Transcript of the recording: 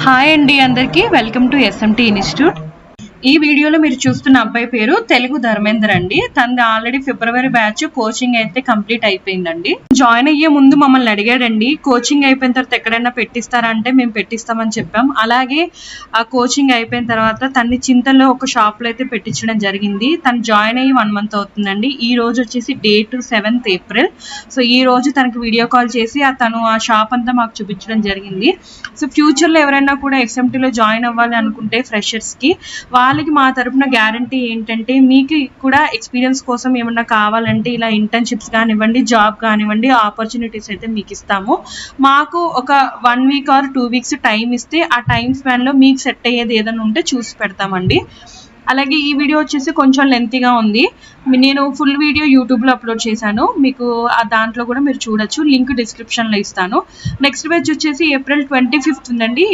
Hi అండి అందరికీ welcome to SMT institute. ఈ వీడియోలో మీరు చూస్తున్న అబ్బాయి పేరు తెలుగు ధర్మేందర్ అండి. తనది ఆల్రెడీ ఫిబ్రవరి బ్యాచ్ కోచింగ్ అయితే కంప్లీట్ అయిపోయిందండి. జాయిన్ అయ్యే ముందు మమ్మల్ని అడిగాడండి, కోచింగ్ అయిపోయిన తర్వాత ఎక్కడైనా పెట్టిస్తారా అంటే మేము పెట్టిస్తామని చెప్పాం. అలాగే ఆ కోచింగ్ అయిపోయిన తర్వాత తన్ని చింతల్లో ఒక షాప్లో అయితే పెట్టించడం జరిగింది. తను జాయిన్ అయ్యి 1 month అవుతుందండి. ఈ రోజు వచ్చేసి డేట్ 7th April. సో ఈ రోజు తనకి వీడియో కాల్ చేసి తను ఆ షాప్ అంతా మాకు చూపించడం జరిగింది. సో ఫ్యూచర్లో ఎవరైనా కూడా ఎస్ఎంటీలో జాయిన్ అవ్వాలి అనుకుంటే ఫ్రెషర్స్కి వాళ్ళకి మా తరపున గ్యారంటీ ఏంటంటే, మీకు కూడా ఎక్స్పీరియన్స్ కోసం ఏమన్నా కావాలంటే ఇలా ఇంటర్న్షిప్స్ కానివ్వండి, జాబ్ కానివ్వండి, ఆపర్చునిటీస్ అయితే మీకు ఇస్తాము. మాకు ఒక 1 week or 2 weeks టైం ఇస్తే ఆ టైం స్పాన్లో మీకు సెట్ అయ్యేది ఏదైనా ఉంటే చూసి పెడతామండి. అలాగే ఈ వీడియో వచ్చేసి కొంచెం లెంతీగా ఉంది. నేను ఫుల్ వీడియో యూట్యూబ్లో అప్లోడ్ చేశాను, మీకు దాంట్లో కూడా మీరు చూడొచ్చు. లింక్ డిస్క్రిప్షన్లో ఇస్తాను. నెక్స్ట్ బ్యాచ్ వచ్చేసి April 25th ఉందండి.